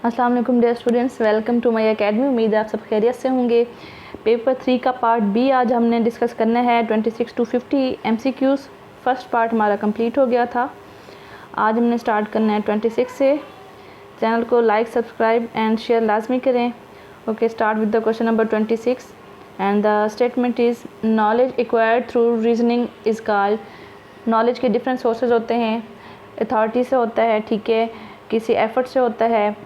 अस्सलाम वालेकुम dear students, welcome to my academy. उम्मीद है आप सब खैरियत से होंगे। पेपर 3 का पार्ट बी आज हमने डिस्कस करना है। 26 to 50 MCQs फर्स्ट पार्ट हमारा कंप्लीट हो गया था। आज हमने स्टार्ट करना है 26 से। चैनल को लाइक, सब्सक्राइब एंड शेयर लाजमी करें। Okay, start with the question number 26 and the statement is knowledge acquired through reasoning is called. Knowledge के डिफरेंट सोर्सेज होते हैं। अथॉरिटी से होता है, ठीक है, किसी एफर्ट से होता है,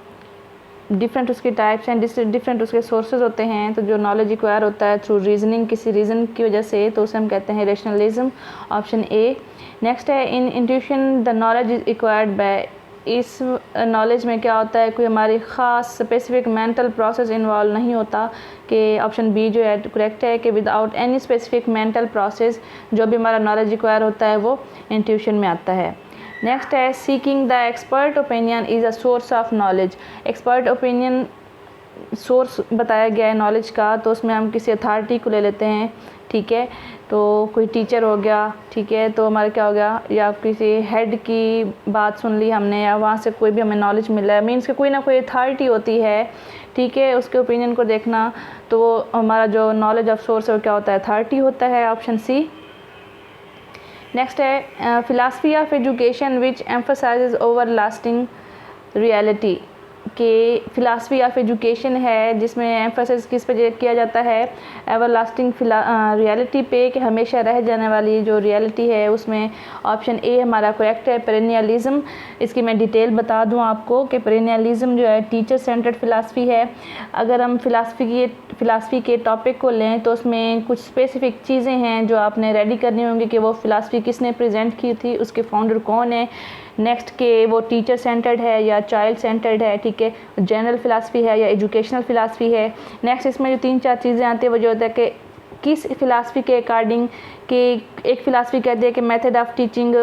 डिफरेंट उसके टाइप्स हैं, डिफरेंट उसके सोर्सेज होते हैं। तो जो नॉलेज एक्वायर होता है थ्रू रीजनिंग, किसी रीज़न की वजह से, तो उसे हम कहते हैं रेशनलिज्म, ऑप्शन ए। नेक्स्ट है in intuition the knowledge is acquired by. इस नॉलेज में क्या होता है, कोई हमारी ख़ास स्पेसिफिक मेंटल प्रोसेस इन्वॉल्व नहीं होता। कि ऑप्शन बी जो है करेक्ट है कि without any specific mental process जो भी हमारा नॉलेज एक्वायर होता है वो इंट्यूशन में आता है। नेक्स्ट है seeking the expert opinion is a source of knowledge. Expert opinion source बताया गया है नॉलेज का, तो उसमें हम किसी अथॉरिटी को ले लेते हैं, ठीक है। तो कोई टीचर हो गया, ठीक है, तो हमारा क्या हो गया, या किसी हेड की बात सुन ली हमने, या वहाँ से कोई भी हमें नॉलेज मिला है, मीन्स कि कोई ना कोई अथॉरिटी होती है, ठीक है, उसके ओपिनियन को देखना, तो वो हमारा जो नॉलेज ऑफ सोर्स है वो क्या होता है, अथॉरिटी होता है, ऑप्शन सी। नेक्स्ट है philosophy of education which emphasises over lasting reality. के फिलासफी ऑफ एजुकेशन है जिसमें एम्फसाइज किस पे किया जाता है, एवर लास्टिंग रियलिटी पे, कि हमेशा रह जाने वाली जो रियलिटी है उसमें। ऑप्शन ए हमारा करेक्ट है, पेरेनियलिज्म। इसकी मैं डिटेल बता दूं आपको कि पेरेनियलिज्म जो है टीचर सेंटर्ड फिलासफी है। अगर हम फिलासफी के टॉपिक को लें तो उसमें कुछ स्पेसिफिक चीज़ें हैं जो आपने रेडी करनी होंगी कि वो फिलासफी किसने प्रेजेंट की थी, उसके फाउंडर कौन है। नेक्स्ट के वो टीचर सेंटर्ड है या चाइल्ड सेंटर्ड है, ठीक है, जनरल फिलासफी है या एजुकेशनल फिलासफी है। नेक्स्ट इसमें जो 3-4 चीज़ें आती है वो जो होता है कि किस फिलासफी के अकॉर्डिंग, कि एक फ़िलासफ़ी कहती है कि method of teaching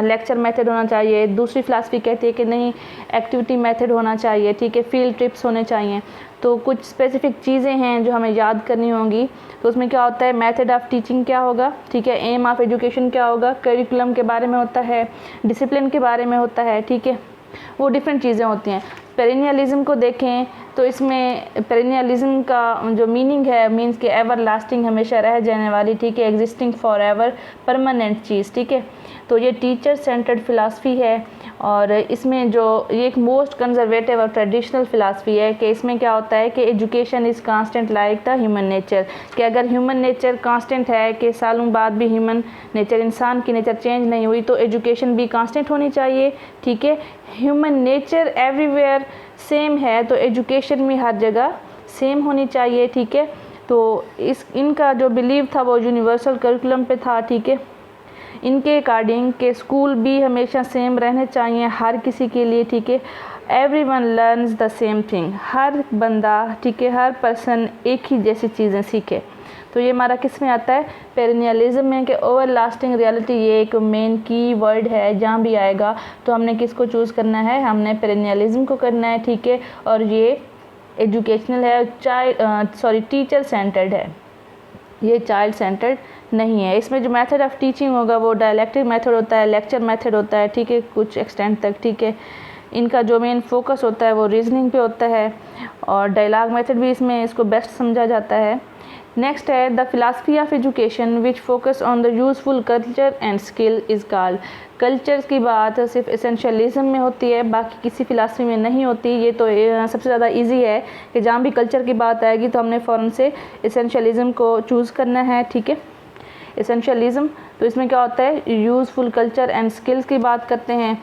lecture method होना चाहिए, दूसरी फ़िलासफ़ी कहती है कि नहीं एक्टिविटी मेथड होना चाहिए, ठीक है, फील्ड ट्रिप्स होने चाहिए। तो कुछ स्पेसिफिक चीज़ें हैं जो हमें याद करनी होंगी। तो उसमें क्या होता है, मेथड ऑफ टीचिंग क्या होगा, ठीक है, एम ऑफ एजुकेशन क्या होगा, करिकुलम के बारे में होता है, डिसिप्लिन के बारे में होता है, ठीक है, वो डिफरेंट चीज़ें होती हैं। पेरेनियलिज्म को देखें तो इसमें पेरेनियलिज्म का जो मीनिंग है, मीन्स कि एवर लास्टिंग, हमेशा रह जाने वाली, ठीक है, एग्जिस्टिंग फॉर एवर, परमानेंट चीज़, ठीक है। तो ये टीचर सेंटर्ड फिलासफी है और इसमें जो ये एक मोस्ट कंजर्वेटिव और ट्रेडिशनल फिलासफी है कि इसमें क्या होता है कि education is constant like the human nature. कि अगर ह्यूमन नेचर कांस्टेंट है, कि सालों बाद भी ह्यूमन नेचर, इंसान की नेचर चेंज नहीं हुई, तो एजुकेशन भी कांस्टेंट होनी चाहिए, ठीक है। ह्यूमन नेचर एवरीवेयर सेम है, तो एजुकेशन भी हर जगह सेम होनी चाहिए, ठीक है। तो इनका जो बिलीव था वो यूनिवर्सल करिकुलम पे था, ठीक है। इनके अकॉर्डिंग के स्कूल भी हमेशा सेम रहने चाहिए हर किसी के लिए, ठीक है। Everyone learns the same thing, हर बंदा, ठीक है, हर पर्सन एक ही जैसी चीज़ें सीखे। तो ये हमारा किस में आता है, पेरेनियलिज्म में, कि ओवर लास्टिंग रियलिटी, ये एक मेन की वर्ड है। जहाँ भी आएगा तो हमने किसको चूज़ करना है, हमने पेरेनियलिज्म को करना है, ठीक है। और ये एजुकेशनल है, टीचर सेंटर्ड है, ये चाइल्ड सेंटर्ड नहीं है। इसमें जो मेथड ऑफ टीचिंग होगा वो डायलेक्टिक मेथड होता है, लेक्चर मेथड होता है, ठीक है, कुछ एक्सटेंट तक, ठीक है। इनका जो मेन फोकस होता है वो रीजनिंग पे होता है और डायलॉग मेथड भी इसमें इसको बेस्ट समझा जाता है। नेक्स्ट है the philosophy of education which focus on the useful culture and skill is called. Cultures की बात सिर्फ एसेंशियलिज्म में होती है, बाकी किसी फिलासफी में नहीं होती। ये तो सबसे ज़्यादा इजी है कि जहाँ भी कल्चर की बात आएगी तो हमने फ़ौरन से एसेंशियलिज्म को चूज़ करना है, ठीक है। एसेंशियलिज्म, तो इसमें क्या होता है, यूज़फुल कल्चर एंड स्किल्स की बात करते हैं।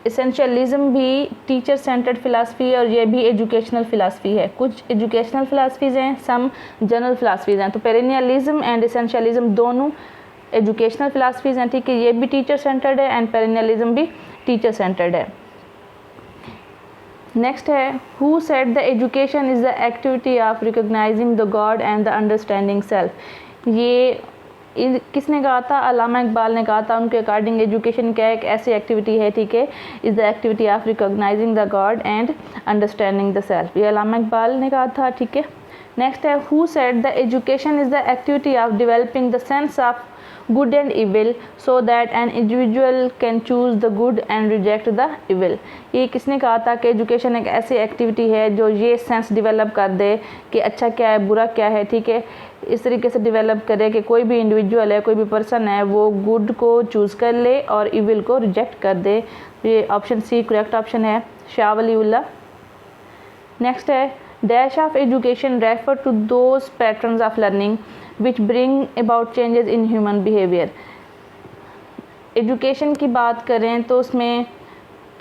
एसेंशियलिज्म भी टीचर सेंटर्ड फिलासफी है और ये भी एजुकेशनल फिलासफी है। कुछ एजुकेशनल फिलासफीज़ हैं, सम जनरल फिलासफीज़ हैं। तो पेरेनियलिज्म एंड एसेंशियलिज्म दोनों एजुकेशनल फिलासफीज़ हैं, ठीक है, ये भी टीचर सेंटर्ड है एंड पेरेनियलिज्म भी टीचर सेंटर्ड है। नेक्स्ट है who said the education is the activity of recognising the God and the understanding self. ये किसने कहा था, अल्लामा इकबाल ने कहा था। उनके अकॉर्डिंग एजुकेशन क्या है, एक ऐसी एक्टिविटी है, ठीक है, is the activity of recognising the God and understanding the self, ये अल्लामा इकबाल ने कहा था, ठीक है। नेक्स्ट है who said the education is the activity of developing the sense of good and evil so that an individual can choose the good and reject the evil. ये किसने कहा था कि एजुकेशन एक ऐसी एक्टिविटी है जो ये सेंस डेवलप कर दे कि अच्छा क्या है बुरा क्या है, ठीक है, इस तरीके से डेवलप करे कि कोई भी इंडिविजुअल है, कोई भी पर्सन है, वो गुड को चूज़ कर ले और इविल को रिजेक्ट कर दे। ये ऑप्शन सी करेक्ट ऑप्शन है, शाह वलीउल्लाह। नेक्स्ट है dash of education refer to those patterns of learning which bring about changes in human behaviour. Education की बात करें तो उसमें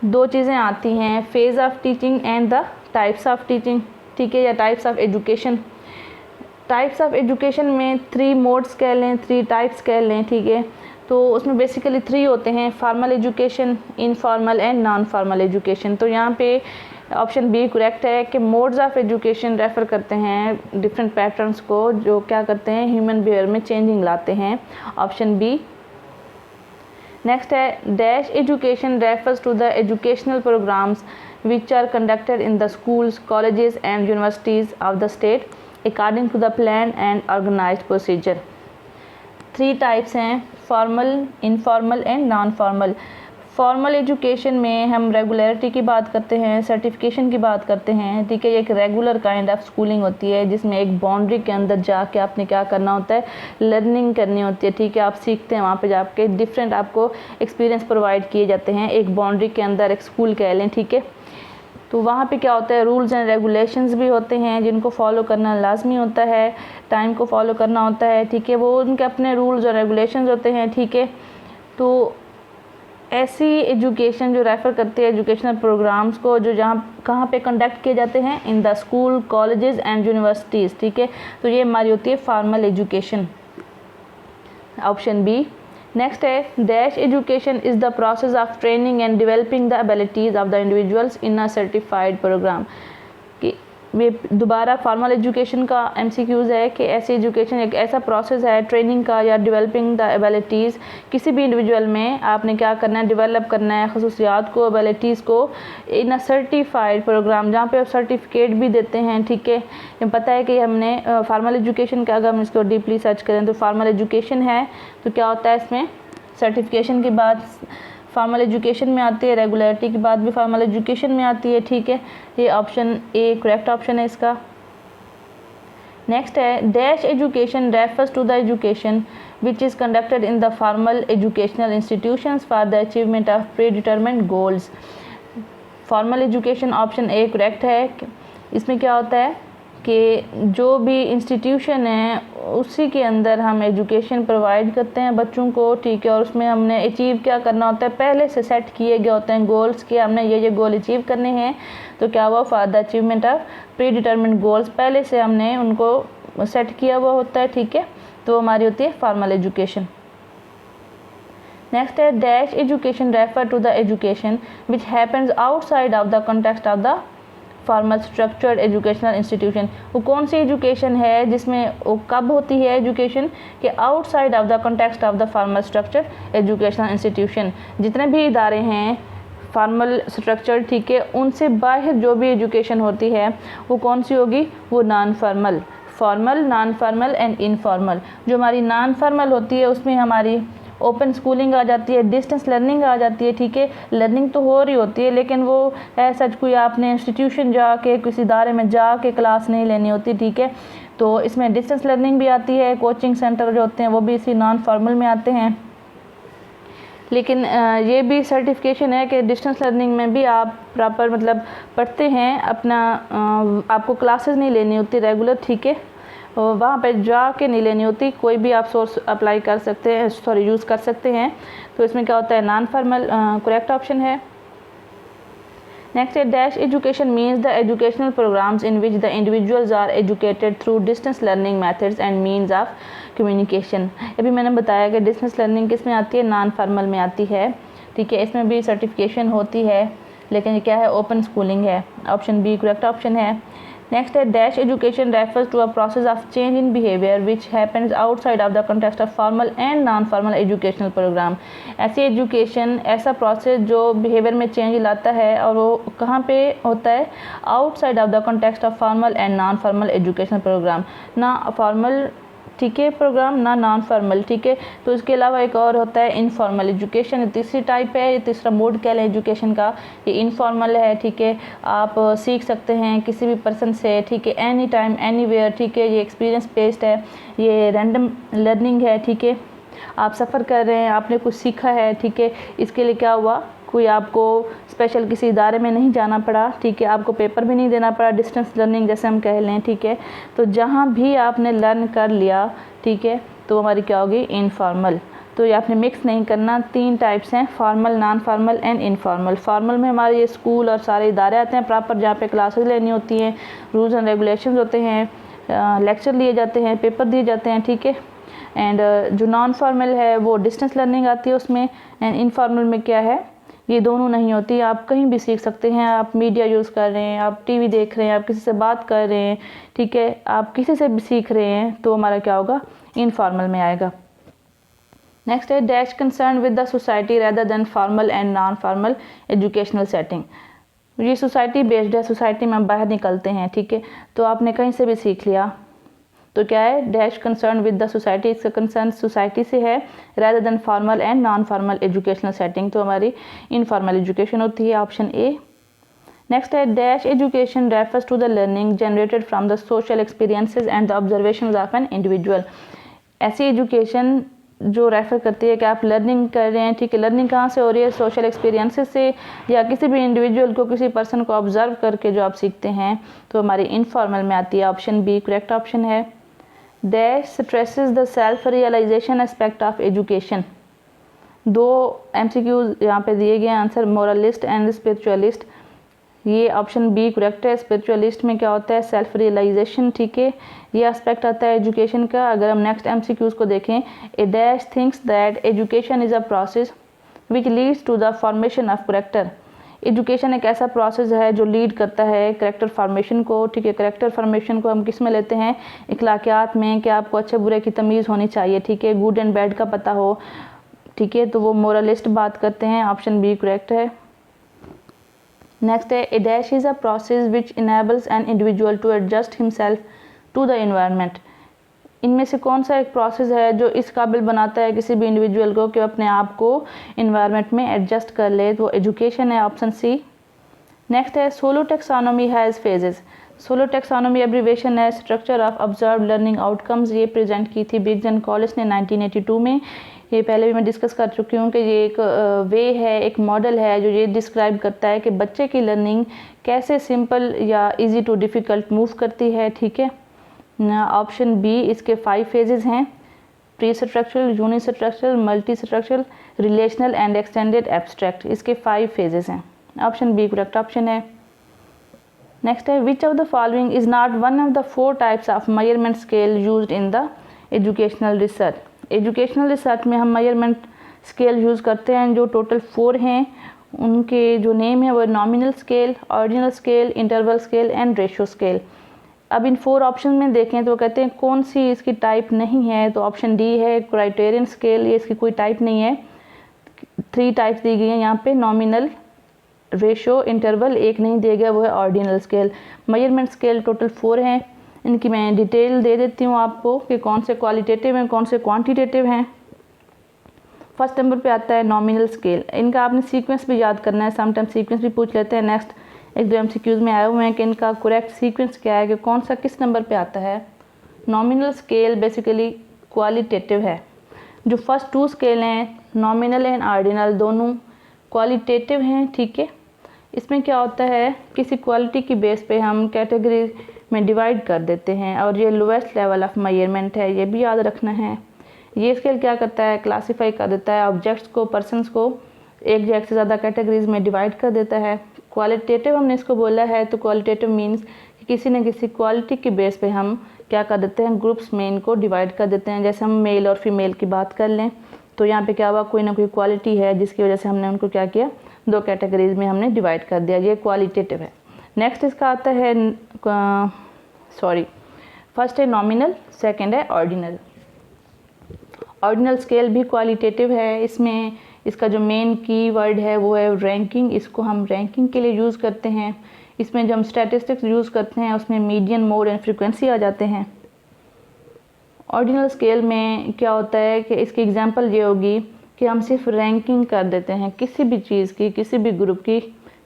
दो चीज़ें आती हैं, phase of teaching and the types of teaching, ठीक है, या types of education. Types of education में 3 मोड्स कह लें, 3 टाइप्स कह लें, ठीक है। तो उसमें बेसिकली 3 होते हैं, formal education, informal and non formal education. तो यहाँ पे ऑप्शन बी करेक्ट है कि मोड्स ऑफ एजुकेशन रेफ़र करते हैं डिफरेंट पैटर्न्स को जो क्या करते हैं ह्यूमन बिहेवियर में चेंजिंग लाते हैं, ऑप्शन बी। नेक्स्ट है dash education refers to the educational programmes which are conducted in the schools colleges and universities of the state according to the plan and organised procedure. 3 types हैं, formal, informal and non formal. Formal education में हम regularity की बात करते हैं, certification की बात करते हैं, ठीक है। ये एक रेगुलर काइंड ऑफ स्कूलिंग होती है जिसमें एक बाउंड्री के अंदर जाके आपने क्या करना होता है, लर्निंग करनी होती है, ठीक है। आप सीखते हैं वहाँ पे जाके, डिफरेंट आपको एक्सपीरियंस प्रोवाइड किए जाते हैं एक बाउंड्री के अंदर, एक स्कूल कह लें, ठीक है। तो वहाँ पे क्या होता है, रूल्स एंड रेगुलेशंस भी होते हैं जिनको फॉलो करना लाजमी होता है, टाइम को फॉलो करना होता है, ठीक है। वो उनके अपने रूल्स और रेगुलेशंस होते हैं, ठीक है। तो ऐसी एजुकेशन जो रेफ़र करती है एजुकेशनल प्रोग्राम्स को जो जहाँ कहाँ पे कंडक्ट किए जाते हैं, in the school colleges and universities, ठीक है। तो ये हमारी होती है formal education, option B. Next है dash education is the process of training and developing the abilities of the individuals in a certified programme. कि ये दोबारा फॉर्मल एजुकेशन का MCQs है कि ऐसी एजुकेशन एक ऐसा प्रोसेस है ट्रेनिंग का या डेवलपिंग द एबिलिटीज़, किसी भी इंडिविजुअल में आपने क्या करना है, डेवलप करना है खसूसियात को, एबिलिटीज़ को इन अ सर्टिफाइड प्रोग्राम जहाँ पे आप सर्टिफिकेट भी देते हैं, ठीक है। ये पता है कि हमने फॉर्मल एजुकेशन का अगर हम इसको डीपली सर्च करें तो फॉर्मल एजुकेशन है तो क्या होता है इसमें सर्टिफिकेशन की बात फॉर्मल एजुकेशन में आती है, रेगुलरिटी की बात भी फॉर्मल एजुकेशन में आती है, ठीक है। ये ऑप्शन ए करेक्ट ऑप्शन है इसका। नेक्स्ट है dash education refers to the education which is conducted in the formal educational institutions for the achievement of pre determined goals. Formal education option A correct है। इसमें क्या होता है कि जो भी इंस्टीट्यूशन है उसी के अंदर हम एजुकेशन प्रोवाइड करते हैं बच्चों को, ठीक है। और उसमें हमने अचीव क्या करना होता है, पहले से सेट किए गए होते हैं गोल्स के, हमने ये गोल अचीव करने हैं। तो क्या हुआ, for the achievement of pre determined goals, पहले से हमने उनको सेट किया हुआ होता है, ठीक है। तो हमारी होती है फॉर्मल एजुकेशन। नेक्स्ट है dash education refer to the education which happens outside of the context of the formal structured educational institution. वो कौन सी एजुकेशन है जिसमें वो कब होती है एजुकेशन कि outside of the context of the formal structured educational institution. जितने भी इदारे हैं फॉर्मल स्ट्रक्चर, ठीक है, उनसे बाहर जो भी एजुकेशन होती है वो कौन सी होगी, वो non formal, formal, non formal and informal. जो हमारी नॉन फॉर्मल होती है उसमें हमारी ओपन स्कूलिंग आ जाती है, डिस्टेंस लर्निंग आ जाती है, ठीक है। लर्निंग तो हो रही होती है लेकिन वो ऐसा कोई आपने इंस्टीट्यूशन जाके किसी इदारे में जाके क्लास नहीं लेनी होती, ठीक है। तो इसमें डिस्टेंस लर्निंग भी आती है, कोचिंग सेंटर जो होते हैं वो भी इसी नॉन फॉर्मल में आते हैं। लेकिन ये भी सर्टिफिकेशन है कि डिस्टेंस लर्निंग में भी आप प्रॉपर मतलब पढ़ते हैं अपना, आपको क्लासेस नहीं लेनी होती रेगुलर, ठीक है। वहाँ पे जाके नहीं लेनी होती, कोई भी आप सोर्स अप्लाई कर सकते हैं, यूज़ कर सकते हैं। तो इसमें क्या होता है, नॉन फॉर्मल करेक्ट ऑप्शन है। नेक्स्ट है dash education means the educational programmes in which the individuals are educated through distance learning methods and means of communication. अभी मैंने बताया कि डिस्टेंस लर्निंग किस में आती है, नॉन फॉर्मल में आती है, ठीक है। इसमें भी सर्टिफिकेशन होती है लेकिन क्या है, ओपन स्कूलिंग है, ऑप्शन बी करेक्ट ऑप्शन है। नेक्स्ट है dash education refers to a process of change in behaviour which happens outside of the context of formal and non formal educational programme. ऐसी education, ऐसा process जो behaviour में change लाता है और वो कहाँ पे होता है, outside of the context of formal and non formal educational programme. ना फॉर्मल ठीक है प्रोग्राम, ना नॉन फॉर्मल। ठीक है, तो इसके अलावा एक और होता है इनफॉर्मल एजुकेशन, तीसरी टाइप है, ये तीसरा मोड कह लें एजुकेशन का, ये इनफॉर्मल है। ठीक है, आप सीख सकते हैं किसी भी पर्सन से, ठीक है, एनी टाइम एनी वेयर। ठीक है, ये एक्सपीरियंस बेस्ड है, ये रैंडम लर्निंग है। ठीक है, आप सफ़र कर रहे हैं, आपने कुछ सीखा है। ठीक है, इसके लिए क्या हुआ, कोई आपको स्पेशल किसी इदारे में नहीं जाना पड़ा। ठीक है, आपको पेपर भी नहीं देना पड़ा, डिस्टेंस लर्निंग जैसे हम कह लें। ठीक है, तो जहाँ भी आपने लर्न कर लिया, ठीक है, तो हमारी क्या होगी, इनफॉर्मल। तो ये आपने मिक्स नहीं करना, 3 टाइप्स हैं, formal, non formal and informal. Formal में हमारे ये स्कूल और सारे इदारे आते हैं प्रॉपर, जहाँ पे क्लासेस लेनी होती हैं, रूल्स एंड रेगुलेशंस होते हैं, लेक्चर लिए जाते हैं, पेपर दिए जाते हैं। ठीक है, एंड जो नॉन फॉर्मल है वो डिस्टेंस लर्निंग आती है उसमें। एंड इनफॉर्मल में क्या है, ये दोनों नहीं होती, आप कहीं भी सीख सकते हैं, आप मीडिया यूज़ कर रहे हैं, आप टीवी देख रहे हैं, आप किसी से बात कर रहे हैं। ठीक है, आप किसी से भी सीख रहे हैं, तो हमारा क्या होगा, इनफॉर्मल में आएगा। नेक्स्ट है dash concern with the society rather than formal and non formal educational setting. ये सोसाइटी बेस्ड है, सोसाइटी में हम बाहर निकलते हैं। ठीक है, तो आपने कहीं से भी सीख लिया, तो क्या है, dash concern with the society, इसका कंसर्न सोसाइटी से है, rather than formal and non formal educational setting, तो हमारी इनफॉर्मल एजुकेशन होती है, ऑप्शन ए। नेक्स्ट है dash education refers to the learning generated from the social experiences and the observations of an individual. ऐसी education जो refer करती है कि आप लर्निंग कर रहे हैं। ठीक है, लर्निंग कहाँ से हो रही है, सोशल एक्सपीरियंसेस से, या किसी भी इंडिविजुअल को, किसी पर्सन को ऑब्जर्व करके जो आप सीखते हैं, तो हमारी इनफॉर्मल में आती है, ऑप्शन बी करेक्ट ऑप्शन है। Dash stresses the self realisation aspect of education. 2 MCQs यहाँ पे दिए गए, आंसर मोरलिस्ट एंड स्पिरिचुअलिस्ट, ये ऑप्शन बी करेक्ट है। स्पिरिचुअलिस्ट में क्या होता है, सेल्फ रियलाइजेशन। ठीक है, ये एस्पेक्ट आता है एजुकेशन का। अगर हम नेक्स्ट MCQs को देखें, a dash thinks that education is a process which leads to the formation of character. Education एक ऐसा प्रोसेस है जो लीड करता है करेक्टर फॉर्मेशन को। ठीक है, करेक्टर फॉर्मेशन को हम किस में लेते हैं, इखलाकियात में, कि आपको अच्छे बुरे की तमीज़ होनी चाहिए। ठीक है, गुड एंड बैड का पता हो। ठीक है, तो वो मोरलिस्ट बात करते हैं, ऑप्शन बी करेक्ट है। नेक्स्ट है a dash is a process which enables an individual to adjust himself to the environment. इनमें से कौन सा एक प्रोसेस है जो इस काबिल बनाता है किसी भी इंडिविजुअल को कि अपने आप को इन्वायरमेंट में एडजस्ट कर ले, तो एजुकेशन है, ऑप्शन सी। नेक्स्ट है SOLO taxonomy has phases. SOLO taxonomy abbreviation है structure of observe learning outcomes, ये प्रेजेंट की थी बिग्स एंड कॉलिन्स ने 1982 में। ये पहले भी मैं डिस्कस कर चुकी हूँ कि ये एक वे है, एक मॉडल है जो ये डिस्क्राइब करता है कि बच्चे की लर्निंग कैसे सिंपल या इजी टू डिफ़िकल्ट मूव करती है। ठीक है, ऑप्शन बी इसके 5 फेजेस हैं, pre structural, uni structural, multi structural, relational and extended abstract, इसके 5 फेजेस हैं, ऑप्शन बी करेक्ट ऑप्शन है। नेक्स्ट है which of the following is not one of the 4 types of measurement scale used in the educational research. Educational research में हम measurement scale use करते हैं जो total 4 हैं, उनके जो नेम है वो nominal scale, ordinal scale, interval scale and ratio scale. अब इन 4 ऑप्शन में देखें तो कहते हैं कौन सी इसकी टाइप नहीं है, तो ऑप्शन डी है क्राइटेरियन स्केल, ये इसकी कोई टाइप नहीं है। 3 टाइप्स दी गई हैं यहाँ पे, नॉमिनल, रेशियो, इंटरवल, एक नहीं दिया गया वो है ordinal scale. Measurement scale total 4 हैं, इनकी मैं डिटेल दे देती हूँ आपको कि कौन से क्वालिटेटिव हैं, कौन से क्वांटिटेटिव हैं। फर्स्ट नंबर पे आता है नॉमिनल स्केल, इनका आपने सीक्वेंस भी याद करना है, समटाइम सीक्वेंस भी पूछ लेते हैं। नेक्स्ट एक 2 MCQs में आए हुए हैं कि इनका करेक्ट सीक्वेंस क्या है, कि कौन सा किस नंबर पे आता है। नॉमिनल स्केल बेसिकली क्वालिटेटिव है। जो फर्स्ट 2 स्केल हैं, नॉमिनल एंड ऑर्डिनल, दोनों क्वालिटेटिव हैं। ठीक है, इसमें क्या होता है, किसी क्वालिटी की बेस पे हम कैटेगरी में डिवाइड कर देते हैं, और ये लोएस्ट लेवल ऑफ मेजरमेंट है, ये भी याद रखना है। ये स्केल क्या करता है, क्लासीफाई कर देता है ऑब्जेक्ट्स को, पर्सनस को एक या एक से ज़्यादा कैटेगरीज में डिवाइड कर देता है। क्वालिटेटिव हमने इसको बोला है, तो क्वालिटेटिव मीन्स कि किसी न किसी क्वालिटी की बेस पे हम क्या कर देते हैं, ग्रुप्स में इनको डिवाइड कर देते हैं। जैसे हम मेल और फीमेल की बात कर लें, तो यहाँ पे क्या हुआ, कोई ना कोई क्वालिटी है जिसकी वजह से हमने उनको क्या किया, 2 कैटेगरीज में हमने डिवाइड कर दिया, ये क्वालिटेटिव है। नेक्स्ट इसका आता है फर्स्ट है नॉमिनल, सेकंड है ऑर्डिनल। ऑर्डिनल स्केल भी क्वालिटेटिव है, इसमें इसका जो मेन की वर्ड है वो है रैंकिंग, इसको हम रैंकिंग के लिए यूज़ करते हैं। इसमें जो हम स्टैटिस्टिक्स यूज़ करते हैं उसमें मीडियन, मोड एंड फ्रीक्वेंसी आ जाते हैं। ऑर्डिनल स्केल में क्या होता है कि इसकी एग्जांपल ये होगी कि हम सिर्फ रैंकिंग कर देते हैं किसी भी चीज़ की, किसी भी ग्रुप की,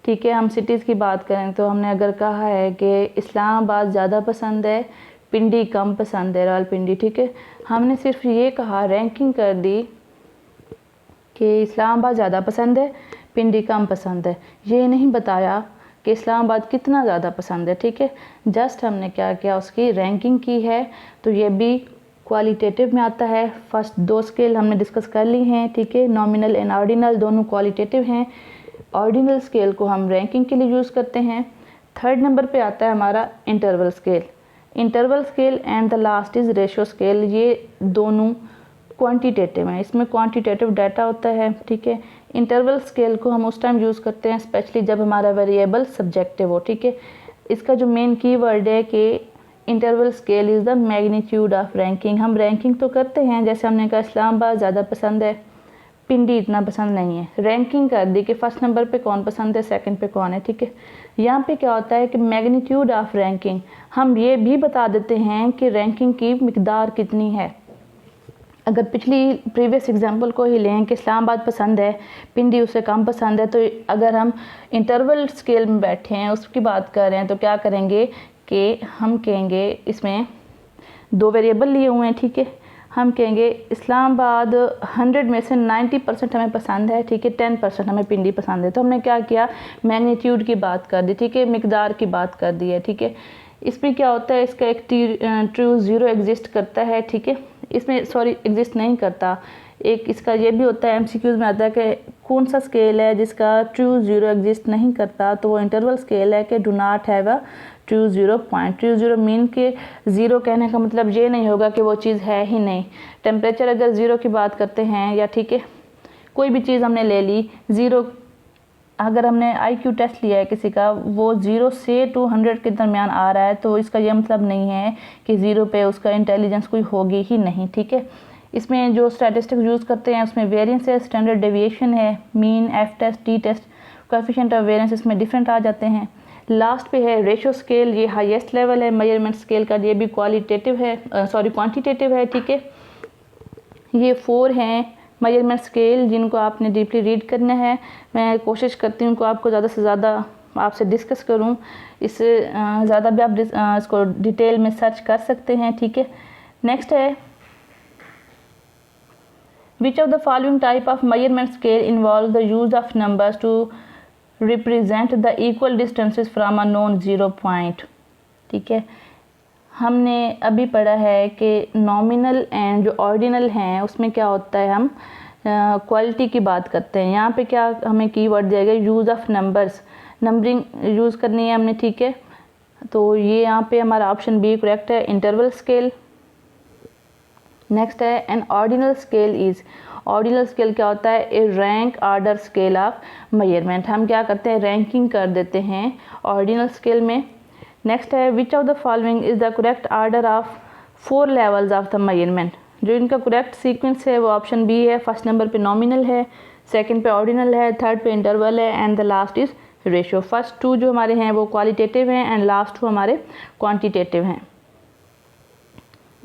ठीक है। हम सिटीज़ की बात करें तो हमने अगर कहा है कि इस्लामाबाद ज़्यादा पसंद है, पिंडी कम पसंद है, रावलपिंडी, ठीक है। हमने सिर्फ ये कहा, रैंकिंग कर दी कि इस्लामाबाद ज़्यादा पसंद है, पिंडी कम पसंद है, ये नहीं बताया कि इस्लामाबाद कितना ज़्यादा पसंद है, ठीक है। जस्ट हमने क्या किया, उसकी रैंकिंग की है। तो ये भी क्वालिटेटिव में आता है। फर्स्ट 2 स्केल हमने डिस्कस कर ली हैं, ठीक है। नॉमिनल एंड ऑर्डिनल दोनों क्वालिटेटिव हैं। ऑर्डिनल स्केल को हम रैंकिंग के लिए यूज़ करते हैं। 3rd नंबर पे आता है हमारा interval scale. Interval scale and the last is ratio scale, ये दोनों क्वांटिटेटिव हैं, इसमें क्वांटिटेटिव डाटा होता है, ठीक है। इंटरवल स्केल को हम उस टाइम यूज़ करते हैं स्पेशली जब हमारा वेरिएबल सब्जेक्टिव हो, ठीक है। इसका जो मेन कीवर्ड है कि interval scale is the magnitude of ranking. हम रैंकिंग तो करते हैं, जैसे हमने कहा इस्लामाबाद ज़्यादा पसंद है, पिंडी इतना पसंद नहीं है, रैंकिंग कर दी कि फर्स्ट नंबर पे कौन पसंद है, सेकंड पे कौन है, ठीक है। यहाँ पे क्या होता है कि मैग्नीट्यूड ऑफ रैंकिंग, हम ये भी बता देते हैं कि रैंकिंग की मिकदार कितनी है। अगर प्रीवियस एग्जांपल को ही लें कि इस्लामाबाद पसंद है, पिंडी उससे कम पसंद है, तो अगर हम इंटरवल स्केल में बैठे हैं, उसकी बात कर रहे हैं, तो क्या करेंगे कि हम कहेंगे, इसमें 2 वेरिएबल लिए हुए हैं, ठीक है। हम कहेंगे इस्लामाबाद 100 में से 90% हमें पसंद है, ठीक है, 10% हमें पिंडी पसंद है। तो हमने क्या किया, मैग्नीट्यूड की बात कर दी, ठीक है, मिकदार की बात कर दी है, ठीक है। इसमें क्या होता है, इसका एक ट्रू ज़ीरो एग्जिस्ट करता है, ठीक है। इसमें एग्जिस्ट नहीं करता। एक इसका ये भी होता है, एमसीक्यूज़ में आता है कि कौन सा स्केल है जिसका ट्रू ज़ीरो एग्जिस्ट नहीं करता, तो वो इंटरवल स्केल है कि do not have a true zero point. True zero mean के ज़ीरो कहने का मतलब ये नहीं होगा कि वो चीज़ है ही नहीं। टेम्परेचर अगर ज़ीरो की बात करते हैं, या ठीक है कोई भी चीज़ हमने ले ली, ज़ीरो, अगर हमने IQ टेस्ट लिया है किसी का, वो 0 से 200 के दरमियान आ रहा है, तो इसका यह मतलब नहीं है कि 0 पे उसका इंटेलिजेंस कोई होगी ही नहीं, ठीक है। इसमें जो स्टैटिस्टिक्स यूज़ करते हैं उसमें वेरिएंस है, स्टैंडर्ड डेविएशन है, mean, F test, T test, coefficient of variance इसमें डिफरेंट आ जाते हैं। लास्ट पे है रेशियो स्केल, ये हाईएस्ट लेवल है मेजरमेंट स्केल का, ये भी क्वालिटेटिव है, क्वांटिटेटिव है, ठीक है। ये 4 हैं मेजरमेंट स्केल जिनको आपने डीपली रीड करना है। मैं कोशिश करती हूँ कि आपको ज़्यादा से ज़्यादा आपसे डिस्कस करूँ, इससे ज़्यादा भी आप इसको डिटेल में सर्च कर सकते हैं, ठीक है। नेक्स्ट है, which of the following type of measurement scale involve the use of numbers to represent the equal distances from a non zero point, ठीक है। हमने अभी पढ़ा है कि नॉमिनल एंड जो ऑर्डिनल हैं उसमें क्या होता है, हम क्वालिटी की बात करते हैं। यहाँ पे क्या हमें कीवर्ड दिया गया, use of numbers, numbering use करनी है हमने, ठीक है। तो ये यहाँ पे हमारा ऑप्शन बी करेक्ट है, इंटरवल स्केल। नेक्स्ट है, an ordinal scale is, ordinal scale क्या होता है, a rank order scale of measurement. हम क्या करते हैं, रैंकिंग कर देते हैं ऑर्डिनल स्केल में। नेक्स्ट है, which of the following is the correct order of 4 levels of the measurement. जो इनका करेक्ट सीक्वेंस है वो ऑप्शन बी है। फर्स्ट नंबर पे नॉमिनल है, सेकंड पे ऑर्डिनल है, थर्ड पे इंटरवल है, and the last is ratio. First 2 जो हमारे हैं वो क्वालिटेटिव हैं एंड लास्ट 2 हमारे क्वांटिटेटिव हैं।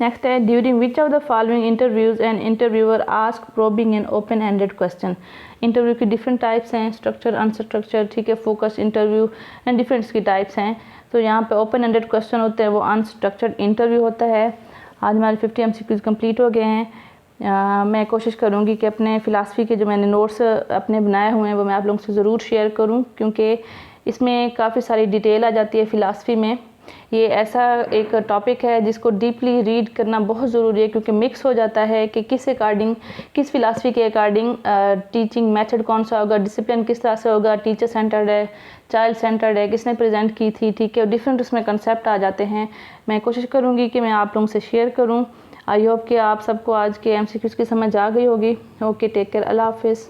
नेक्स्ट है, during which of the following interviews and interviewer ask probing and open ended question. Interview की डिफरेंट टाइप्स हैं, स्ट्रक्चर, अनस्ट्रक्चर, ठीक है, फोकस इंटरव्यू एंड डिफरेंट की टाइप्स हैं। तो यहाँ पे ओपन एंडेड क्वेश्चन होते हैं, वो अनस्ट्रक्चर्ड इंटरव्यू होता है। आज हमारे 50 MCQs कंप्लीट हो गए हैं। मैं कोशिश करूँगी कि अपने फ़िलासफ़ी के जो मैंने नोट्स अपने बनाए हुए हैं वो मैं आप लोगों से ज़रूर शेयर करूँ, क्योंकि इसमें काफ़ी सारी डिटेल आ जाती है फ़िलासफ़ी में। ये ऐसा एक टॉपिक है जिसको डीपली रीड करना बहुत ज़रूरी है, क्योंकि मिक्स हो जाता है कि किस अकॉर्डिंग, किस फ़िलासफ़ी के अकॉर्डिंग टीचिंग मेथड कौन सा होगा, डिसिप्लिन किस तरह से होगा, टीचर सेंटर्ड है, चाइल्ड सेंटर्ड है, किसने प्रेजेंट की थी, ठीक है, डिफरेंट उसमें कंसेप्ट आ जाते हैं। मैं कोशिश करूँगी कि मैं आप लोगों से शेयर करूँ। आई होप कि आप सबको आज के MCQs की समझ आ गई होगी। ओके, टेक केयर, अल्लाह हाफिज़।